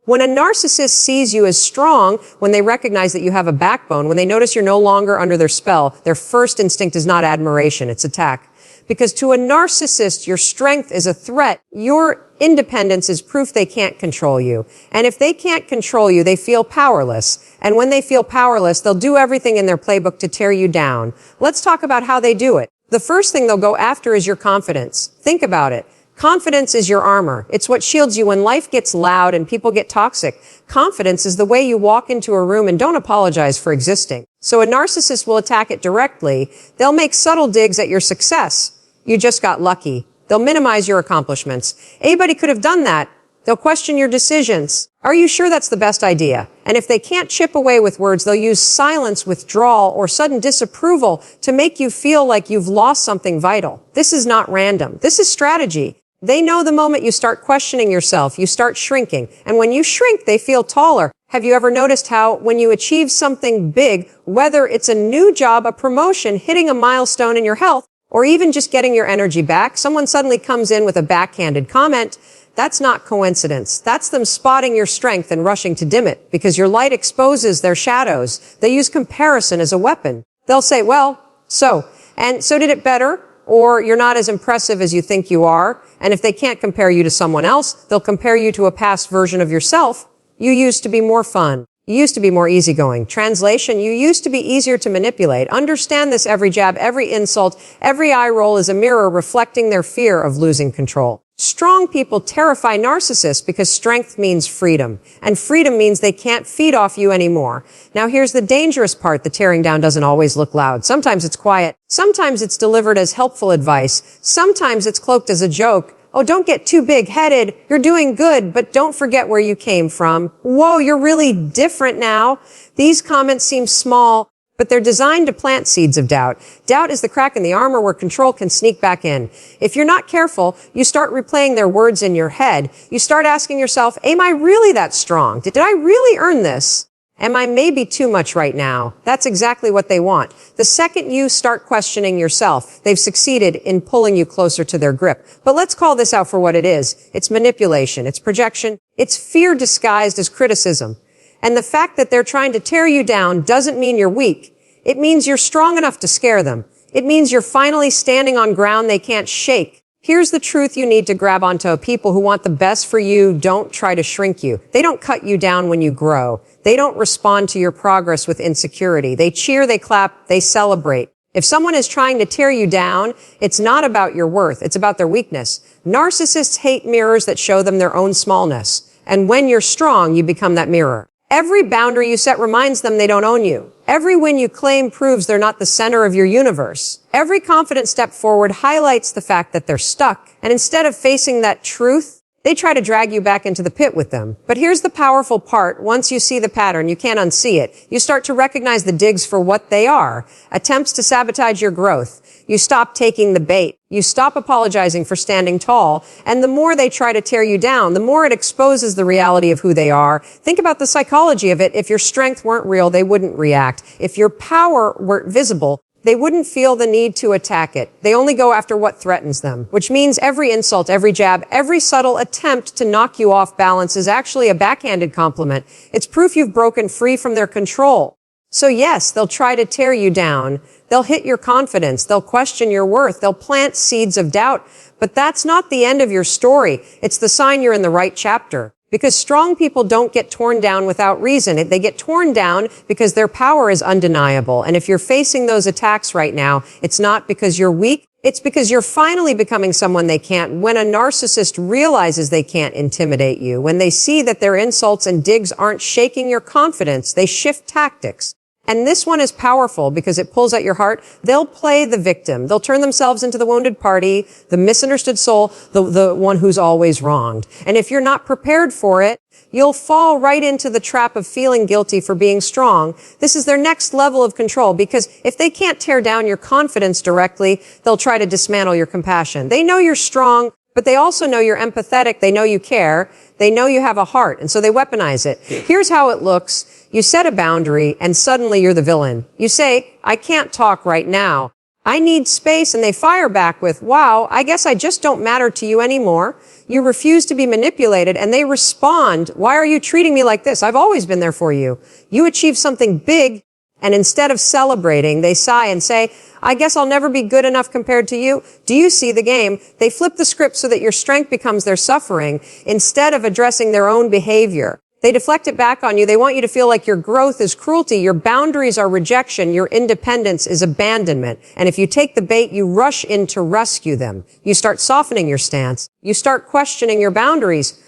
When a narcissist sees you as strong, when they recognize that you have a backbone, when they notice you're no longer under their spell, their first instinct is not admiration, it's attack. Because to a narcissist, your strength is a threat. Your independence is proof they can't control you. And if they can't control you, they feel powerless. And when they feel powerless, they'll do everything in their playbook to tear you down. Let's talk about how they do it. The first thing they'll go after is your confidence. Think about it. Confidence is your armor. It's what shields you when life gets loud and people get toxic. Confidence is the way you walk into a room and don't apologize for existing. So a narcissist will attack it directly. They'll make subtle digs at your success. You just got lucky. They'll minimize your accomplishments. Anybody could have done that. They'll question your decisions. Are you sure that's the best idea? And if they can't chip away with words, they'll use silence, withdrawal, or sudden disapproval to make you feel like you've lost something vital. This is not random. This is strategy. They know the moment you start questioning yourself, you start shrinking. And when you shrink, they feel taller. Have you ever noticed how when you achieve something big, whether it's a new job, a promotion, hitting a milestone in your health, or even just getting your energy back, someone suddenly comes in with a backhanded comment? That's not coincidence. That's them spotting your strength and rushing to dim it, because your light exposes their shadows. They use comparison as a weapon. They'll say, well, so did it better? Or you're not as impressive as you think you are. And if they can't compare you to someone else, they'll compare you to a past version of yourself. You used to be more fun. You used to be more easygoing. Translation, you used to be easier to manipulate. Understand this: every jab, every insult, every eye roll is a mirror reflecting their fear of losing control. Strong people terrify narcissists because strength means freedom, and freedom means they can't feed off you anymore. Now here's the dangerous part: the tearing down doesn't always look loud. Sometimes it's quiet. Sometimes it's delivered as helpful advice. Sometimes it's cloaked as a joke. Oh, don't get too big-headed. You're doing good, but don't forget where you came from. Whoa, you're really different now. These comments seem small, but they're designed to plant seeds of doubt. Doubt is the crack in the armor where control can sneak back in. If you're not careful, you start replaying their words in your head. You start asking yourself, am I really that strong? Did I really earn this? Am I maybe too much right now? That's exactly what they want. The second you start questioning yourself, they've succeeded in pulling you closer to their grip. But let's call this out for what it is. It's manipulation. It's projection. It's fear disguised as criticism. And the fact that they're trying to tear you down doesn't mean you're weak. It means you're strong enough to scare them. It means you're finally standing on ground they can't shake. Here's the truth you need to grab onto. People who want the best for you don't try to shrink you. They don't cut you down when you grow. They don't respond to your progress with insecurity. They cheer, they clap, they celebrate. If someone is trying to tear you down, it's not about your worth. It's about their weakness. Narcissists hate mirrors that show them their own smallness. And when you're strong, you become that mirror. Every boundary you set reminds them they don't own you. Every win you claim proves they're not the center of your universe. Every confident step forward highlights the fact that they're stuck. And instead of facing that truth, they try to drag you back into the pit with them. But here's the powerful part. Once you see the pattern, you can't unsee it. You start to recognize the digs for what they are. Attempts to sabotage your growth. You stop taking the bait. You stop apologizing for standing tall. And the more they try to tear you down, the more it exposes the reality of who they are. Think about the psychology of it. If your strength weren't real, they wouldn't react. If your power weren't visible, they wouldn't feel the need to attack it. They only go after what threatens them, which means every insult, every jab, every subtle attempt to knock you off balance is actually a backhanded compliment. It's proof you've broken free from their control. So yes, they'll try to tear you down. They'll hit your confidence. They'll question your worth. They'll plant seeds of doubt. But that's not the end of your story. It's the sign you're in the right chapter. Because strong people don't get torn down without reason. They get torn down because their power is undeniable. And if you're facing those attacks right now, it's not because you're weak. It's because you're finally becoming someone they can't. When a narcissist realizes they can't intimidate you, when they see that their insults and digs aren't shaking your confidence, they shift tactics. And this one is powerful because it pulls at your heart. They'll play the victim. They'll turn themselves into the wounded party, the misunderstood soul, the one who's always wronged. And if you're not prepared for it, you'll fall right into the trap of feeling guilty for being strong. This is their next level of control, because if they can't tear down your confidence directly, they'll try to dismantle your compassion. They know you're strong, but they also know you're empathetic. They know you care. They know you have a heart, and so they weaponize it. Here's how it looks. You set a boundary, and suddenly you're the villain. You say, I can't talk right now. I need space, and they fire back with, wow, I guess I just don't matter to you anymore. You refuse to be manipulated, and they respond, why are you treating me like this? I've always been there for you. You achieve something big, and instead of celebrating, they sigh and say, I guess I'll never be good enough compared to you. Do you see the game? They flip the script so that your strength becomes their suffering instead of addressing their own behavior. They deflect it back on you. They want you to feel like your growth is cruelty, your boundaries are rejection, your independence is abandonment. And if you take the bait, you rush in to rescue them. You start softening your stance. You start questioning your boundaries.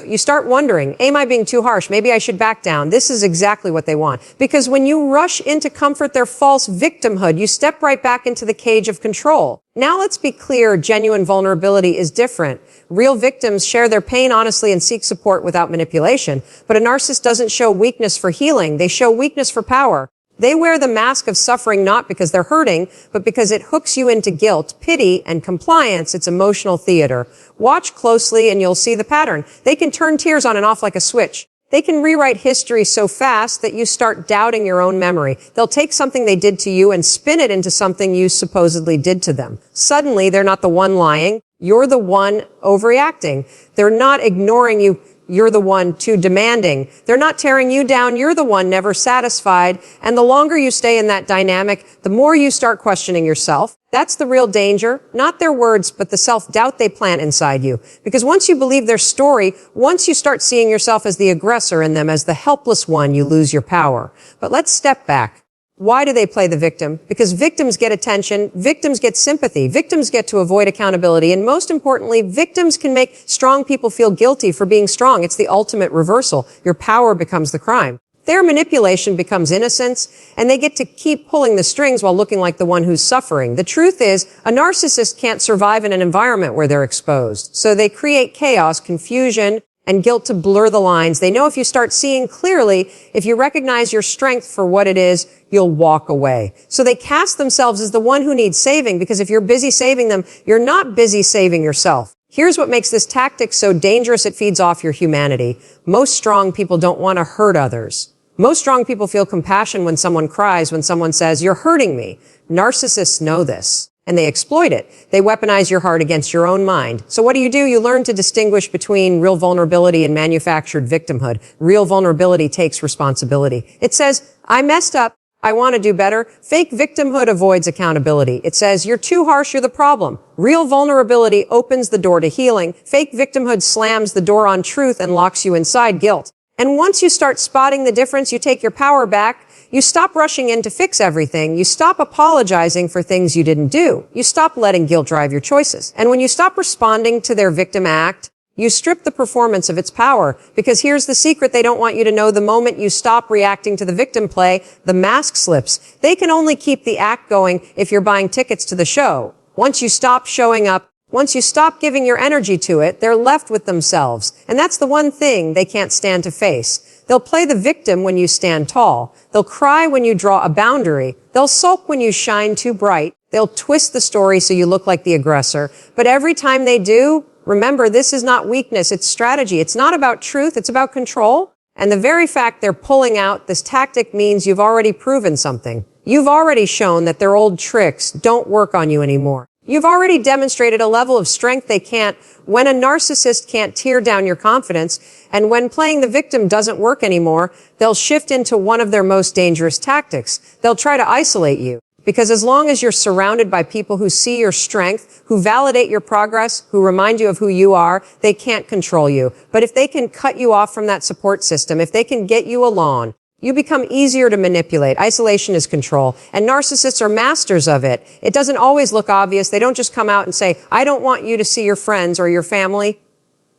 You start wondering, am I being too harsh? Maybe I should back down. This is exactly what they want. Because when you rush in to comfort their false victimhood, you step right back into the cage of control. Now let's be clear, genuine vulnerability is different. Real victims share their pain honestly and seek support without manipulation. But a narcissist doesn't show weakness for healing. They show weakness for power. They wear the mask of suffering not because they're hurting, but because it hooks you into guilt, pity, and compliance. It's emotional theater. Watch closely and you'll see the pattern. They can turn tears on and off like a switch. They can rewrite history so fast that you start doubting your own memory. They'll take something they did to you and spin it into something you supposedly did to them. Suddenly, they're not the one lying. You're the one overreacting. They're not ignoring you. You're the one too demanding. They're not tearing you down. You're the one never satisfied. And the longer you stay in that dynamic, the more you start questioning yourself. That's the real danger, not their words, but the self-doubt they plant inside you. Because once you believe their story, once you start seeing yourself as the aggressor in them, as the helpless one, you lose your power. But let's step back. Why do they play the victim? Because victims get attention, victims get sympathy, victims get to avoid accountability, and most importantly, victims can make strong people feel guilty for being strong. It's the ultimate reversal. Your power becomes the crime. Their manipulation becomes innocence, and they get to keep pulling the strings while looking like the one who's suffering. The truth is, a narcissist can't survive in an environment where they're exposed. So they create chaos, confusion, and guilt to blur the lines. They know if you start seeing clearly, if you recognize your strength for what it is, you'll walk away. So they cast themselves as the one who needs saving, because if you're busy saving them, you're not busy saving yourself. Here's what makes this tactic so dangerous: it feeds off your humanity. Most strong people don't want to hurt others. Most strong people feel compassion when someone cries, when someone says, you're hurting me. Narcissists know this, and they exploit it. They weaponize your heart against your own mind. So what do? You learn to distinguish between real vulnerability and manufactured victimhood. Real vulnerability takes responsibility. It says, I messed up. I want to do better. Fake victimhood avoids accountability. It says, you're too harsh, you're the problem. Real vulnerability opens the door to healing. Fake victimhood slams the door on truth and locks you inside guilt. And once you start spotting the difference, you take your power back. You stop rushing in to fix everything. You stop apologizing for things you didn't do. You stop letting guilt drive your choices. And when you stop responding to their victim act, you strip the performance of its power. Because here's the secret they don't want you to know: the moment you stop reacting to the victim play, the mask slips. They can only keep the act going if you're buying tickets to the show. Once you stop showing up, once you stop giving your energy to it, they're left with themselves. And that's the one thing they can't stand to face. They'll play the victim when you stand tall. They'll cry when you draw a boundary. They'll sulk when you shine too bright. They'll twist the story so you look like the aggressor. But every time they do, remember, this is not weakness, it's strategy. It's not about truth, it's about control. And the very fact they're pulling out this tactic means you've already proven something. You've already shown that their old tricks don't work on you anymore. You've already demonstrated a level of strength they can't. When a narcissist can't tear down your confidence, and when playing the victim doesn't work anymore, they'll shift into one of their most dangerous tactics. They'll try to isolate you. Because as long as you're surrounded by people who see your strength, who validate your progress, who remind you of who you are, they can't control you. But if they can cut you off from that support system, if they can get you alone, you become easier to manipulate. Isolation is control, and narcissists are masters of it. It doesn't always look obvious. They don't just come out and say, I don't want you to see your friends or your family.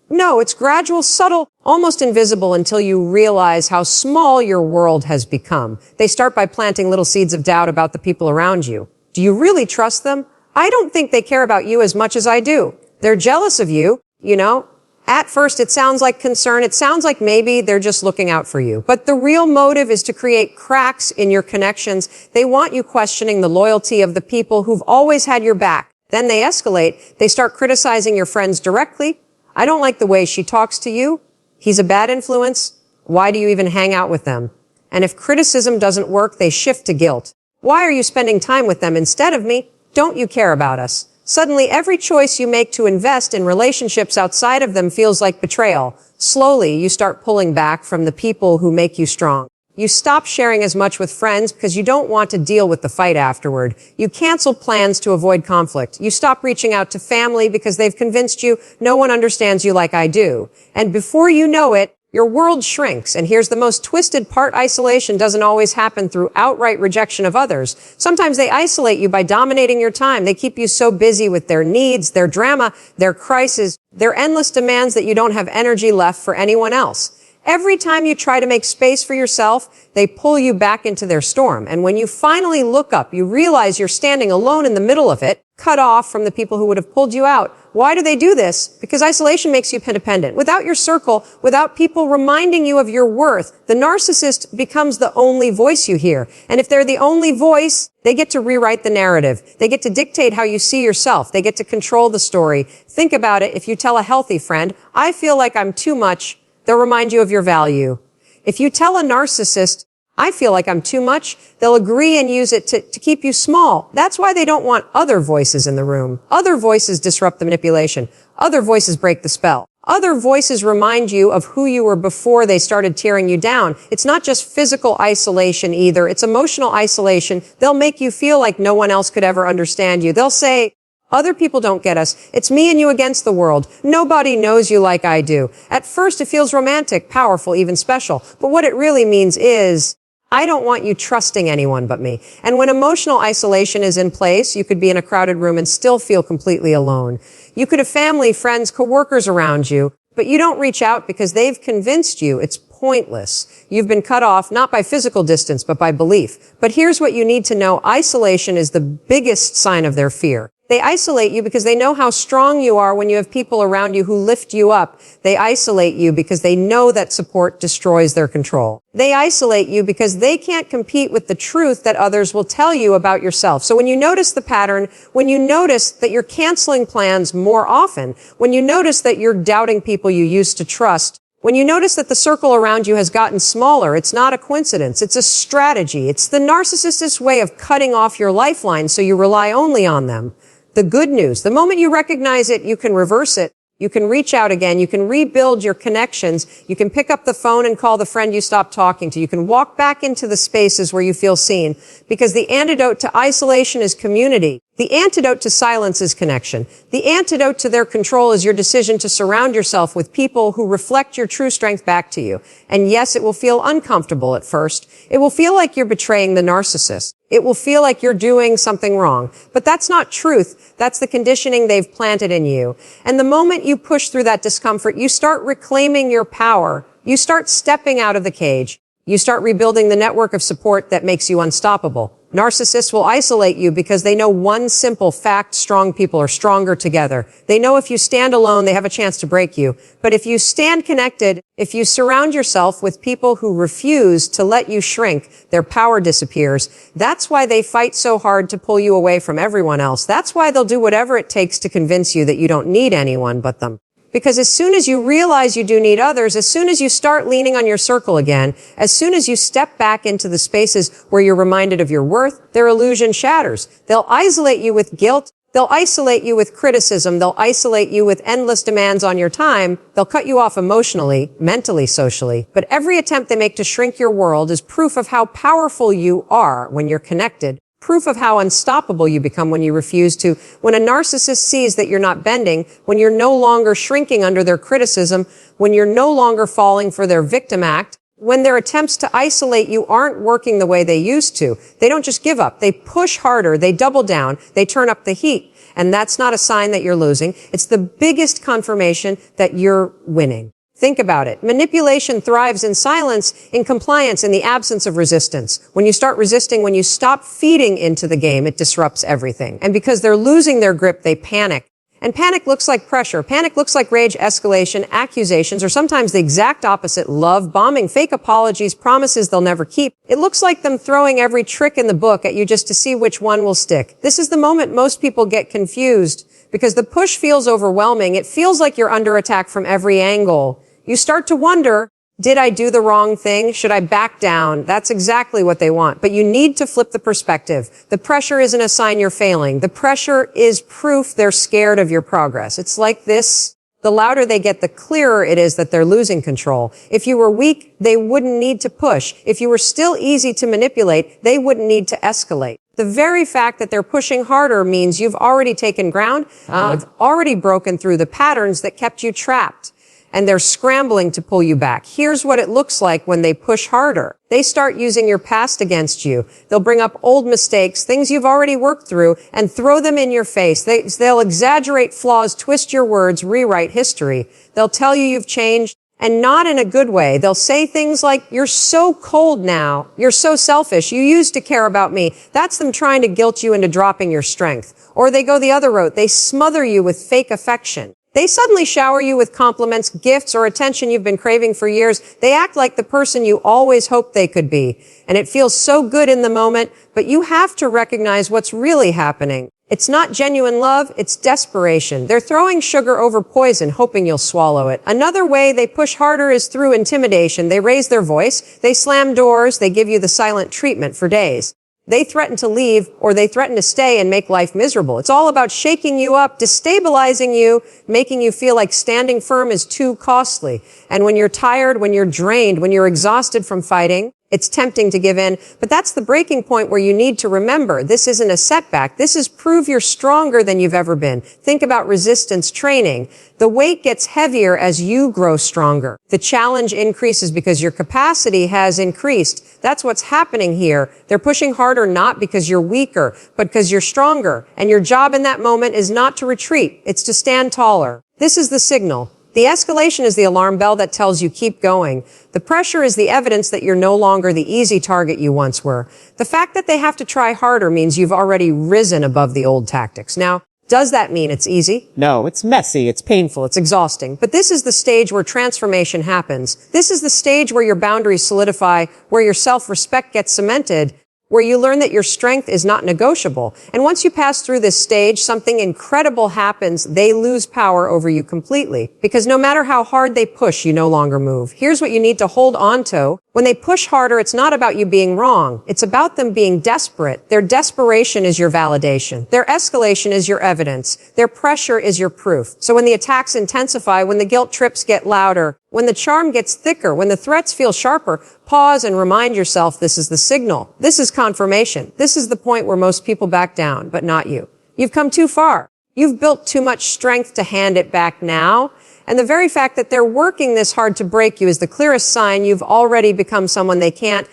No, it's gradual, subtle, almost invisible, until you realize how small your world has become. They start by planting little seeds of doubt about the people around you. Do you really trust them? I don't think they care about you as much as I do. They're jealous of you, you know. At first, it sounds like concern. It sounds like maybe they're just looking out for you. But the real motive is to create cracks in your connections. They want you questioning the loyalty of the people who've always had your back. Then they escalate. They start criticizing your friends directly. I don't like the way she talks to you. He's a bad influence. Why do you even hang out with them? And if criticism doesn't work, they shift to guilt. Why are you spending time with them instead of me? Don't you care about us? Suddenly, every choice you make to invest in relationships outside of them feels like betrayal. Slowly, you start pulling back from the people who make you strong. You stop sharing as much with friends because you don't want to deal with the fight afterward. You cancel plans to avoid conflict. You stop reaching out to family because they've convinced you no one understands you like I do. And before you know it, your world shrinks. And here's the most twisted part. Isolation doesn't always happen through outright rejection of others. Sometimes they isolate you by dominating your time. They keep you so busy with their needs, their drama, their crises, their endless demands that you don't have energy left for anyone else. Every time you try to make space for yourself, they pull you back into their storm. And when you finally look up, you realize you're standing alone in the middle of it, cut off from the people who would have pulled you out. Why do they do this? Because isolation makes you independent. Without your circle, without people reminding you of your worth, the narcissist becomes the only voice you hear. And if they're the only voice, they get to rewrite the narrative. They get to dictate how you see yourself. They get to control the story. Think about it. If you tell a healthy friend, I feel like I'm too much, they'll remind you of your value. If you tell a narcissist, I feel like I'm too much, they'll agree and use it to keep you small. That's why they don't want other voices in the room. Other voices disrupt the manipulation. Other voices break the spell. Other voices remind you of who you were before they started tearing you down. It's not just physical isolation either. It's emotional isolation. They'll make you feel like no one else could ever understand you. They'll say, other people don't get us. It's me and you against the world. Nobody knows you like I do. At first, it feels romantic, powerful, even special. But what it really means is, I don't want you trusting anyone but me. And when emotional isolation is in place, you could be in a crowded room and still feel completely alone. You could have family, friends, coworkers around you, but you don't reach out because they've convinced you it's pointless. You've been cut off not by physical distance, but by belief. But here's what you need to know. Isolation is the biggest sign of their fear. They isolate you because they know how strong you are when you have people around you who lift you up. They isolate you because they know that support destroys their control. They isolate you because they can't compete with the truth that others will tell you about yourself. So when you notice the pattern, when you notice that you're canceling plans more often, when you notice that you're doubting people you used to trust, when you notice that the circle around you has gotten smaller, it's not a coincidence. It's a strategy. It's the narcissist's way of cutting off your lifeline so you rely only on them. The good news, the moment you recognize it, you can reverse it. You can reach out again. You can rebuild your connections. You can pick up the phone and call the friend you stopped talking to. You can walk back into the spaces where you feel seen, because the antidote to isolation is community. The antidote to silence is connection. The antidote to their control is your decision to surround yourself with people who reflect your true strength back to you. And yes, it will feel uncomfortable at first. It will feel like you're betraying the narcissist. It will feel like you're doing something wrong. But that's not truth. That's the conditioning they've planted in you. And the moment you push through that discomfort, you start reclaiming your power. You start stepping out of the cage. You start rebuilding the network of support that makes you unstoppable. Narcissists will isolate you because they know one simple fact: strong people are stronger together. They know if you stand alone, they have a chance to break you. But if you stand connected, if you surround yourself with people who refuse to let you shrink, their power disappears. That's why they fight so hard to pull you away from everyone else. That's why they'll do whatever it takes to convince you that you don't need anyone but them. Because as soon as you realize you do need others, as soon as you start leaning on your circle again, as soon as you step back into the spaces where you're reminded of your worth, their illusion shatters. They'll isolate you with guilt. They'll isolate you with criticism. They'll isolate you with endless demands on your time. They'll cut you off emotionally, mentally, socially. But every attempt they make to shrink your world is proof of how powerful you are when you're connected. Proof of how unstoppable you become when you refuse to. When a narcissist sees that you're not bending, when you're no longer shrinking under their criticism, when you're no longer falling for their victim act, when their attempts to isolate you aren't working the way they used to, they don't just give up. They push harder. They double down. They turn up the heat. And that's not a sign that you're losing. It's the biggest confirmation that you're winning. Think about it. Manipulation thrives in silence, in compliance, in the absence of resistance. When you start resisting, when you stop feeding into the game, it disrupts everything. And because they're losing their grip, they panic. And panic looks like pressure. Panic looks like rage, escalation, accusations, or sometimes the exact opposite: love bombing, fake apologies, promises they'll never keep. It looks like them throwing every trick in the book at you just to see which one will stick. This is the moment most people get confused, because the push feels overwhelming. It feels like you're under attack from every angle. You start to wonder, Did I do the wrong thing? Should I back down? That's exactly what they want. But you need to flip the perspective. The pressure isn't a sign you're failing. The pressure is proof they're scared of your progress. It's like this. The louder they get, the clearer it is that they're losing control. If you were weak, they wouldn't need to push. If you were still easy to manipulate, they wouldn't need to escalate. The very fact that they're pushing harder means you've already taken ground, you've already broken through the patterns that kept you trapped. And they're scrambling to pull you back. Here's what it looks like when they push harder. They start using your past against you. They'll bring up old mistakes, things you've already worked through, and throw them in your face. They'll exaggerate flaws, twist your words, rewrite history. They'll tell you you've changed, and not in a good way. They'll say things like, you're so cold now. You're so selfish. You used to care about me. That's them trying to guilt you into dropping your strength. Or they go the other route. They smother you with fake affection. They suddenly shower you with compliments, gifts, or attention you've been craving for years. They act like the person you always hoped they could be. And it feels so good in the moment, but you have to recognize what's really happening. It's not genuine love, it's desperation. They're throwing sugar over poison, hoping you'll swallow it. Another way they push harder is through intimidation. They raise their voice, they slam doors, they give you the silent treatment for days. They threaten to leave, or they threaten to stay and make life miserable. It's all about shaking you up, destabilizing you, making you feel like standing firm is too costly. And when you're tired, when you're drained, when you're exhausted from fighting, it's tempting to give in, but that's the breaking point where you need to remember this isn't a setback. This is prove you're stronger than you've ever been. Think about resistance training. The weight gets heavier as you grow stronger. The challenge increases because your capacity has increased. That's what's happening here. They're pushing harder not because you're weaker, but because you're stronger. And your job in that moment is not to retreat. It's to stand taller. This is the signal. The escalation is the alarm bell that tells you keep going. The pressure is the evidence that you're no longer the easy target you once were. The fact that they have to try harder means you've already risen above the old tactics. Now, does that mean it's easy? No, it's messy, it's Painful, it's exhausting. But this is the stage where transformation happens. This is the stage where your boundaries solidify, where your self-respect gets cemented, where you learn that your strength is not negotiable. And once you pass through this stage, something incredible happens. They lose power over you completely. Because no matter how hard they push, you no longer move. Here's what you need to hold on to. When they push harder, it's not about you being wrong. It's about them being desperate. Their desperation is your validation. Their escalation is your evidence. Their pressure is your proof. So when the attacks intensify, when the guilt trips get louder, when the charm gets thicker, when the threats feel sharper, pause and remind yourself this is the signal. This is confirmation. This is the point where most people back down, but not you. You've come too far. You've built too much strength to hand it back now. And the very fact that they're working this hard to break you is the clearest sign you've already become someone they can't